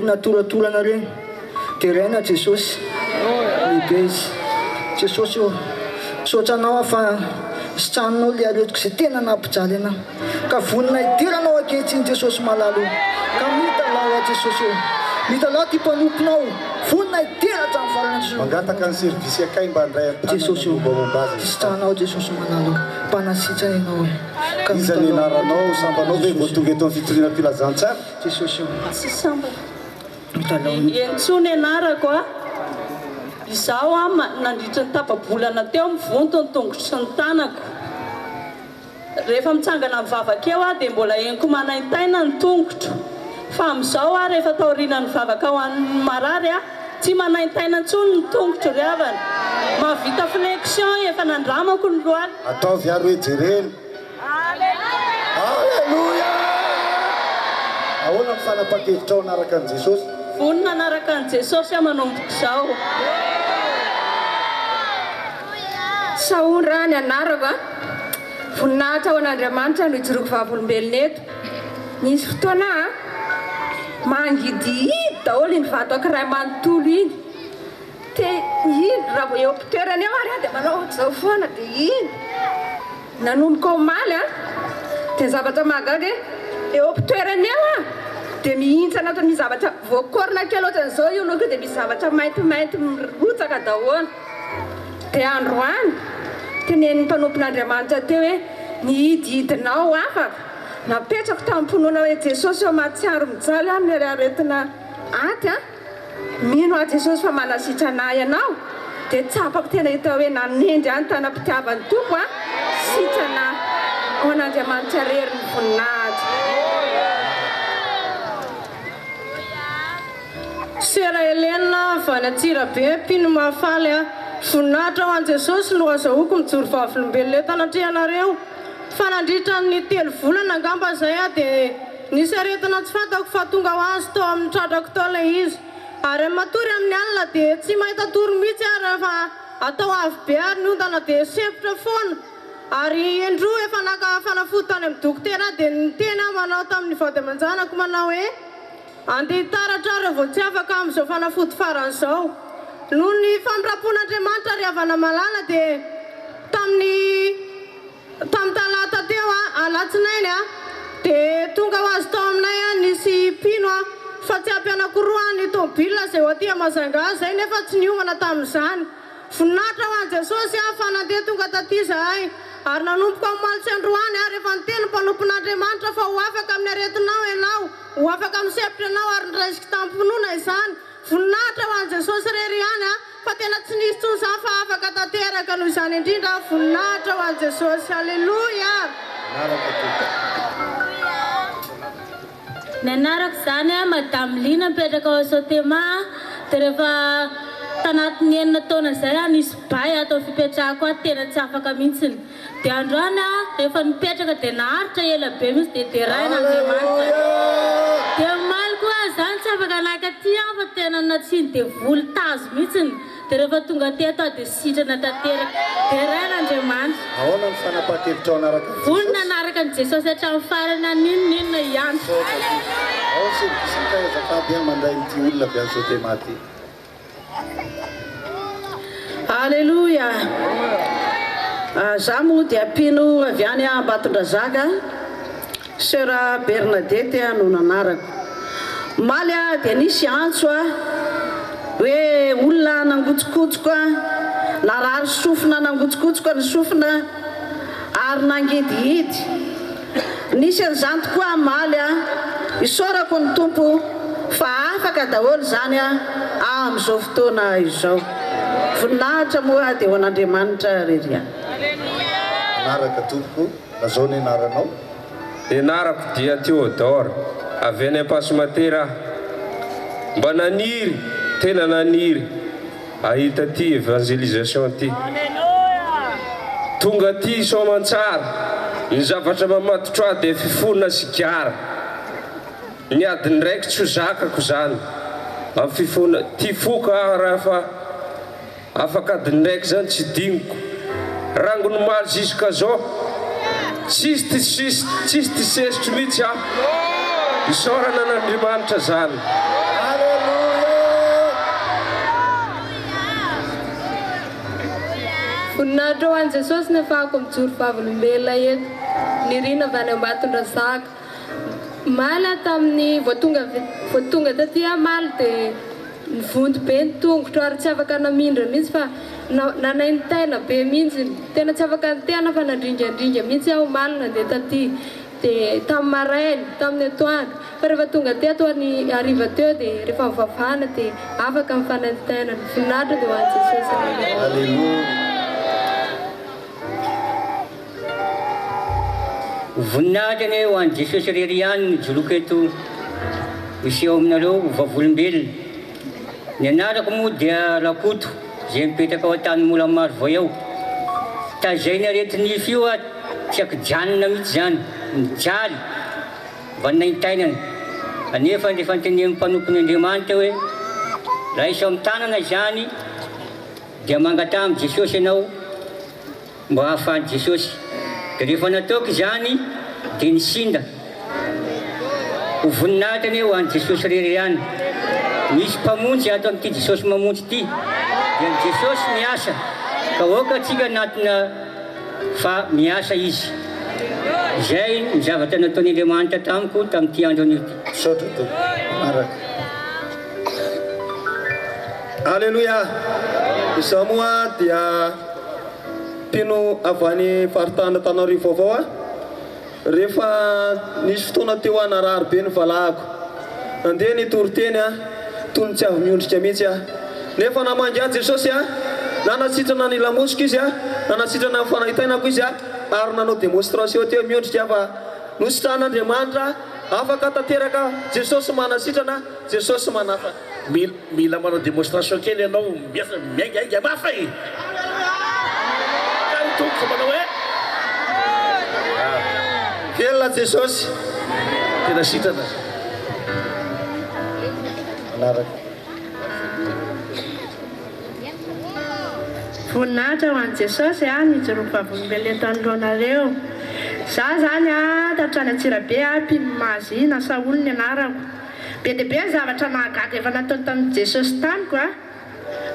natoratorana regny dia raina Jesosy lehibe izy Jesosy io sotra anao fa sitranonao le aretiko izay tena nampijaly anao ka vonina idiranao ankehitriny Jesosy malalo ka mitalao Jesosy io mitalao ty mpanomponao vonina idiratra amin'ny farana Jesosy mangataka ny servisy akay mba handray Jesosy io sitranao Jesosy malalo mpanasitra ianao iza ny anaranao sambanao ve voatonga eto amin'ny fitoriana filazantsara Jesosy io tsy samba entsony anarako a izaho a nandritra ny tapabolana teo mivonto ny tongotra sy ny tanako rehefa mitsangana amin'ny vavaka eo a dia mbola eniko manaintaina ny tongotro fa amin'izao a rehefa taoriana ny vavaka ho an'ny marary a tsy manaintaina intsony ny tongotro ry havana mahavita flexion efa nandramako ny lohala ataovy aro hoe jerena alleluia ahoana ny fanapa-kevitra ao anaraka an' Jesosy vonina anaraka an' Jesosy a manomboka izao Saondrany anarako a voninahitra ao an'Andriamanitra no ijoroako vavolombelona eto nisy fotoana a mangidihidy daholo iny vatako iray manontolo iny dia iny raha vao eo am-pitoerany eo ary dia manao ohatr'izao foana dia iny nanomboka omaly a dia zavatra mahagaga eo am-pitoerany eo a dia mihintsy anatin'ny zavatra voakorona kely ohatran'izao io noko dia misy zavatra maintimainty mirotsaka daholo dia androany tenen'ny mpanompon'Andriamanitra teo hoe nihidihidinao afaka napetrako tamin'ny mponoana hoe Jesosy eo mahatsiaro mijaly amin'ny aretina aty a mino a Jesosy fa manasitra anahy ianao dia tsapako tena hita hoe nanendry any tanam-pitiavan'ny tompo a sitrana ao an'Andriamanitra rery ny voninahitra Sera Helena Vanatsirabe mpino mahafaly a voninahitra ho an' Jesosy no azahoako mijoro vavolombelona eto anatrihanareo fa nandritra ny 3 volana angamba izay a dia nisy aretina tsy fantako fa tonga ho azy tao amin'ny tratrako tao ilay izy ary matory amin'ny alina dia tsy mahita tory mihitsy a rehefa atao avy be ary ny ondana dia sepotra foana ary endroa efa naka fanafody tany amin'ny dokotera dia niteny aho manao tamin'ny vady aman-janako manao hoe andeha taratra reo vao tsy afaka amin'izao fanafody faran'izao noho ny famirapon'Andriamanitra ry havana malala dia tamin'ny talata teo a alatsinainy a dia tonga ho azy tao aminay a nisy mpino a fa tsy ampianakoroa ny tômôbilina izay ho aty Mazanga izay nefa tsy niomana tamin'izany voninahitra ho an' Jesosy a fa nandeha tonga taty izahay ary nanomboka omaly sy androany a rehefa niteny mpanompon'Andriamanitra fa ho afaka amin'ny aretinao ianao ho afaka amin'ny sepotra anao ary niraisika tamin'ny izany voninahitra ho an' Jesosy rery ihany a fa tena tsy nisy tsony za fa afaka tanteraka noho izany indrindra voninahitra ho an' Jesosy alleluia ny anarako izany a madame Lina mipetraka ao Sotema dia rehefa tanatin'ny 9 taona izay a nisy bay atao fipetrahako a tena tsy afaka mihitsiny dia androany a rehefa mipetraka dia naharitra ela be mihitsy dia deraina Andriamanitra dia omaly koa izany tsy afaka nakaty aho fa tena natsiny dia voly tazo mihitsiny dia rehefa tonga teto dia sitrana tanteraka deraina Andriamanitra ahoana ny fanapa-kevitra ao anaraka vonina anaraka an' Jesosy hatramin'ny farana ninonina ihany ao servisy azafady a mandray n'ity olona avy any Sotema ty alleluia za moa dia mpino avy any Ambatondrazaka sera Bernadette no nanarako maly a dia nisy antso a hoe olona nangotsikotsoko a narary sofina nangotsikotsoko ny sofina ary nangidihidy nisy an'izany tokoa maly a isaorako ny tompo fa afaka daholo izany a amin'izao fotoana izao voninahitra moa dia ho an'Andriamanitra rery anaraka tompoko lazao ny anaranao enarako dia Théodore avy any Ampasimatera mba naniry tena naniry ahita ty évangélisation ty tonga ty soamantsara ny zavatra mamatotra ahy dia fifona sigara ny adiny raiky tsy ho zakako izany amin'ny fifona ty foka aho raha afaka adiny raiky zany tsy diniko rangony maly jusqu'à zao tsisy ty sesitry mihitsy aho isorana an'Andriamanitra zany voninahitra ho an'i Jesosy ny ahafahako mijoro vavolombelona eto nirina avy any Ambatondrazaka. Maly tamin'ny voatonga taty maly dia nivonto be ny tongotra ary tsy afaka namindra mihitsy fa nanay ny taina be mihitsy, tena tsy afaka nitena fa nandrindrandrindra mihitsy aho maly nandeha taty. Dia tamin'ny maraina, tamin'ny atoandro, fa rehefa tonga teto ny hariva teo dia rehefa mivavahana dia afaka mifanantena. Ny voninahitra dia ho an'i Jesosy. Alleluia. Voninahitra ny ho an'i Jesosy rery ihany mijoroka eto miseho aminareo vavolombelona. Ny anarako moa dia Rakoto, izay mipetraka ao an-tany mola maro vao eo. Tazaina retinify io tiako janona mihitsy zany, mijaly vanina intainana. Anefa rehefa notenen'ny mpanompon'ny Andriamanitra hoe raha iso amin'ny tanana zany dia mangata amin'ny Jesosy ianao mba hahafahan'i Jesosy. Dia rehefa nataoko zany dia nisinda. Ho voninahitra ny ho an'i Jesosy rery ihany. Misy mpamonjy ato amin'ity Jesosy mamonjy ity dia ny Jesosy miasa ka oka atsika anatina fa miasa izy. Izay ny zavatra nataon'ny Andriamanitra tamiko tamin'ity andro an'io ity. Saotra to maraka. Alleluia. Izaho moa dia mpino avy any faritany Antananarivo avao rehefa nisy fotoana teo narary be ny valahako andeha nitory-teny toy ny tsy avy miondrika mihitsy nefa namangy Jesosy nanasitrana ny lamosiko izy nanasitrana ny fanahitainako izy ary nanao démonstration teo miondrika fa nositran'Andriamanitra afaka tanteraka Jesosy manasitrana Jesosy manafa. Mila manao démonstration kely ianao miainga mafa e. Tongotra manao hoe kelina Jesosy tena sitrana. Anaraka. Voninahitra ho an'i Jesosy mijoroka vavolombelona eto anoloanareo. Za zany tatrany Antsirabe mpino Mahazina Saoly ny anarako. Be dia be zavatra mahagaga efa nataony tamin'i Jesosy tamiko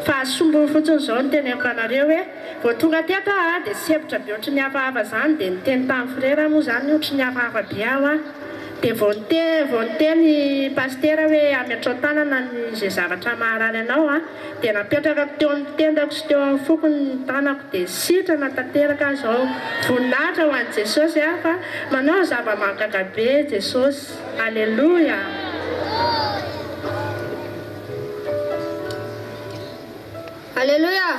fa sombo fotsiny izao no teneniko anareo hoe vao tonga teto dia sepitra be ohatry ny hafahafa zany dia niteny tamin'ny frera moa zany ohatry ny hafahafa be aho dia vao niteny pastera hoe ametrao tanana izay zavatra maharary anao dia napetraka teo amin'ny tendako sy teo amin'ny foko ny tanako dia sitrana tanteraka izao voninahitra ho an'i Jesosy fa manao zava-mahagaga be Jesosy. Alleluia. Alleluia.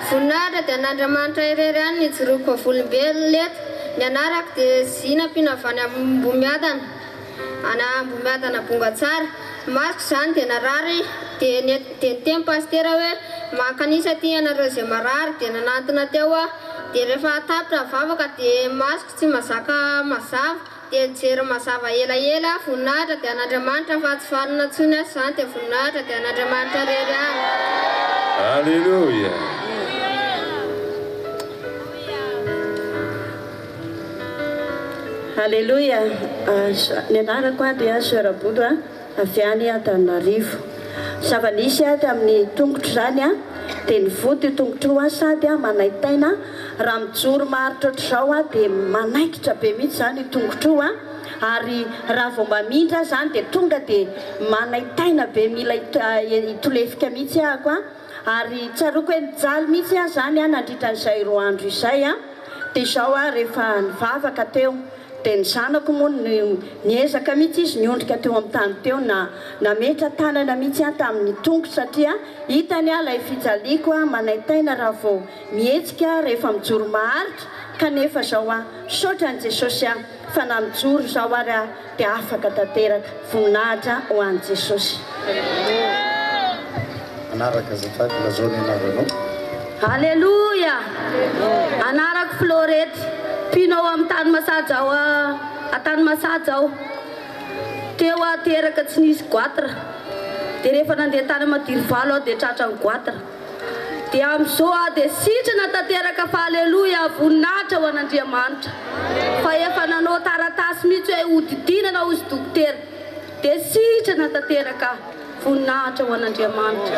Voninahitra dia an'Andriamanitra irery ihany nijoroako vavolombelona eto. Ny anarako dia Zina mpino avy any Ambomiadana ana Ambomiadana Bongatsara. Masoko zany dia narary dia niteny pastera hoe makanisa ty ianareo izay marary dia nanantona teo dia rehefa tapitra vavaka dia masoko tsy mazaka mazava dia nijery mazava elaela. Voninahitra dia an'Andriamanitra fa tsy valona ntsony zany dia voninahitra dia an'Andriamanitra irery ihany. Alleluia. Alleluia. Ny anarako dia Sœur Bodo avy any Antananarivo. Zava-nisy tamin'ny tongotro zany dia nivoto io tongotro io sady manaitaina raha mijoro maharitra ohatr'izao dia manaikitra be mihitsy zany tongotro io ary raha vao mamindra zany dia tonga dia manaitaina be mila itolefika mihitsy ahako ary tsaroako hoe nijaly mihitsy zany nandritra n'izay roa andro izay dia izao rehefa nivavaka teo dia ny zanako moa niezaka mihitsy izy niondrika teo amin'ny tany teo nametra tanana mihitsy tamin'ny tongotra satria hitany ilay fijaliako manaitaina raha vao mihetsika rehefa mijoro maharitra kanefa zao saotra an'i Jesosy fa na mijoro zao ary dia afaka tanteraka. Voninahitra ho an'i Jesosy. Anaraka zafady lazao ny anaranao. Alleluia. Anarako Florety pinao amin'ny tany masaja ao atany masaja ao teo teraka tsy nisy goatra dia rehefa nandeha tany madiro valo dia tratra ny goatra dia amin'izao dia sitrana tanteraka fa alleluia. Voninahitra ho an'Andriamanitra fa efa nanao taratasy mihitsy hoe hodidinana hozy dokotera dia sitrana tanteraka. Voninahitra ho an'Andriamanitra.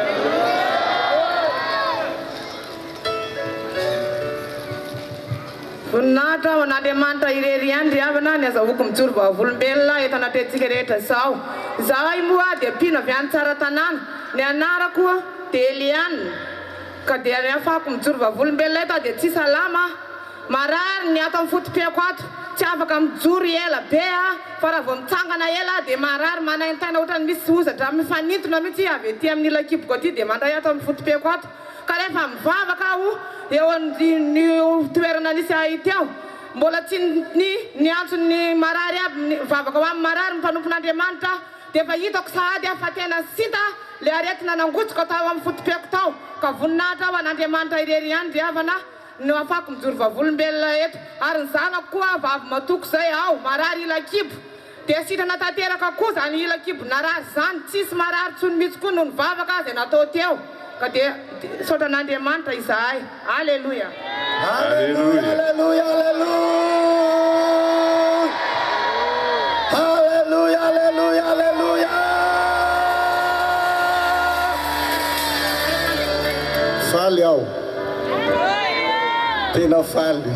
voninahitra ho an'Andriamanitra irery ihany ry havana ny azahoako mijoro vavolom-belona eto anatintsika rehetra izao. Izaho ay moa dia mpino avy any tsara tanàna, ny anarako dia Eliane, ka dia ahafahako mijoro vavolom-belona eto dia tsy salama, marary ny ato amin'ny fotom-piako ato, tsy afaka mijoro ela be fa raha vao mitsangana ela dia marary manaintaina ohatrany misy hozatra mifanintona mihitsy avy ety amin'ny ilakiboko aty dia mandray ato amin'ny fotom-piako ato. Ka rehefa mivavaka aho eo amin'ny toerana nisy ahity aho, mbola tsy ny antsony marary aby mivavaka ho amin'ny marary mpanompon'Andriamanitra dia efa hitako sahady fa tena sita le aretina nangotsiko tao amin'ny fotom-piako tao, ka voninahitra aho an'Andriamanitra irery ihany ry havana no afaka mijoro vavolom-belona eto. Ary ny zanako koa vavy matoko zay ao marary ilakibo dia sitrana tanteraka koa zany ilakibo narary zany, tsisy marary tsony mihitsy koa no nivavaka zay natao teo, ka dia saotra an'Andriamanitra izahay. Alleluia. Alleluia. Alleluia. Alleluia. Alleluia. Alleluia. Faly aho. Tena faly.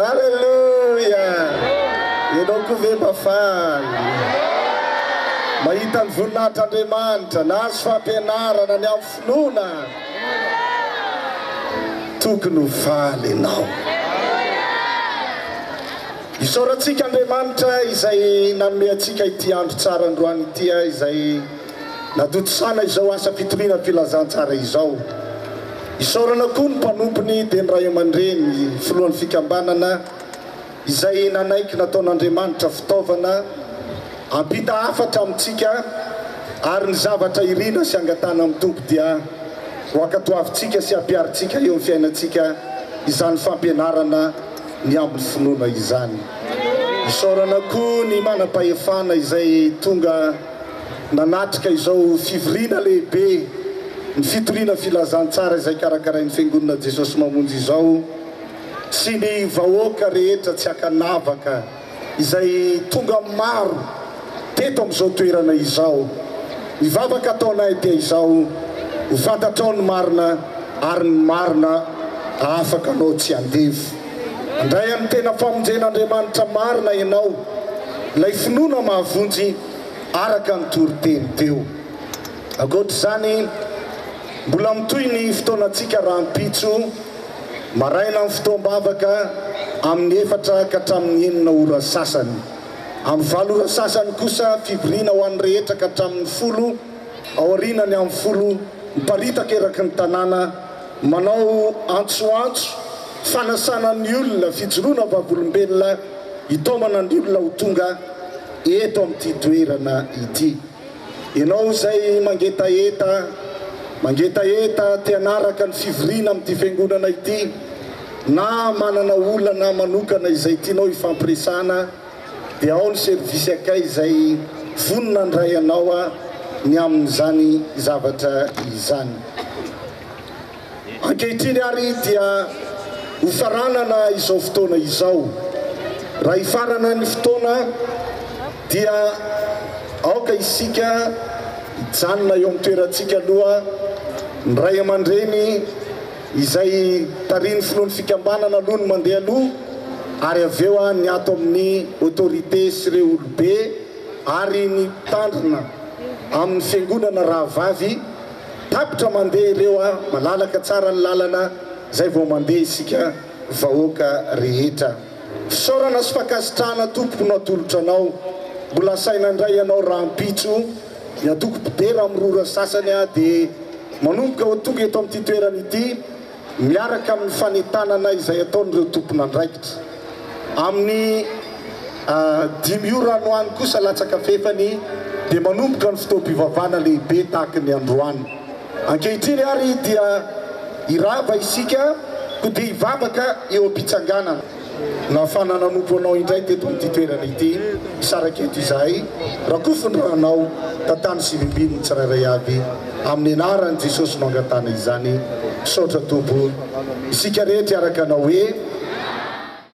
Alleluia. Ianao koa ve mafaly? Mahita ny voninahitr'Andriamanitra, nahazo fampianarana ny amin'ny finoana, tokony ho faly ianao. Isaorantsika Andriamanitra izay nanome antsika ity andro tsara androany ity, izay nadotsana izao asa fitoriana filazantsara izao. Isaorana koa ny mpanompony dia ny ray aman-dreny filohan'ny fikambanana izay nanaiky nataon'Andriamanitra fitaovana ampita hafatra amintsika ary ny zavatra irina sy angatana amin'ny tompo dia ho akatoavintsika sy ampiaritsika eo amin'ny fiainantsika izany fampianarana ny amin'ny finoana izany. Isaorana koa ny manam-pahefana izay tonga nanatrika izao fivoriana lehibe, ny fitoriana filazantsara izay karakarain'ny fiangonana Jesosy mamonjy izao, sy ny vahoaka rehetra tsy akanavaka izay tonga maro teto amin'izao toerana izao. Mivavaka ataonay dia izao ho fantatrao ny marina ary ny marina afaka anao tsy andevo. Andray amin'ny tena famonjen'Andriamanitra marina ianao, ilay finoana mahavonjy araka ny toriteny teo. Ankoatr'izany mbola mitohy ny fotoanantsika rahampitso maraina amin'ny fotoam-bavaka amin'ny 4 ka hatramin'ny 9 ora sasany. Amin'ny 7 ora sasany kosa fivoriana ho an'ny rehetra ka hatramin'ny 10, aorinany amin'ny 10 miparitaka eraky ny tanàna manao antsoantso fanasana ny olona, fijoroana vavolombelona hitomana ny olona ho tonga eto amin'ity toerana ity. Ianao izay mangetaeta te hanaraka ny fivoriana amin'ity fiangonana ity, na manana olana manokana izay tianao ifampiresana, dia ao ny servisy akay izay vonona ndray anao ny amin'izany zavatra izany. Ankehitriny ary dia ho faranana izao fotoana izao. Raha hifarana ny fotoana dia aoka isika hijanona eo amin'ny toerantsika aloha, ny ray aman-dreny izay tariny finoan'ny fikambanana aloha ny mandeha aloha, ary avy eo ny ato amin'ny autorité sy ireo olobe ary ny tandrina amin'ny fiangonana rahavavy tapitra mandeha ireo malalaka tsara ny lalana zay vao mandeha isika vahoaka rehetra. Fisaorana sy fakasitrahana tompoko no atolotra anao, mbola saina indray ianao rahampitso ny atoko podera amin'ny 2 ora sasany dia manomboka ho tonga eto amin'ity toerana ity miaraka amin'ny fanentanana izay ataon'ireo tompona andraikitra. Amin'ny 5 ora no any kosa latsaka fefany dia manomboka ny fotoam-pivavahana lehibe tahaka ny androany. Ankehitriny ary dia irava isika ko dia hivavaka eo am-pitsanganana. Nahafana nanompo anao indray teto amin'ity toerana ity, isaraketo izahay rakofondranao tantany sy bimbiny ny tsirairay avy amin'ny anaran'i Jesosy no angatana izany. Saotra tompo isika rehetra araka anao hoe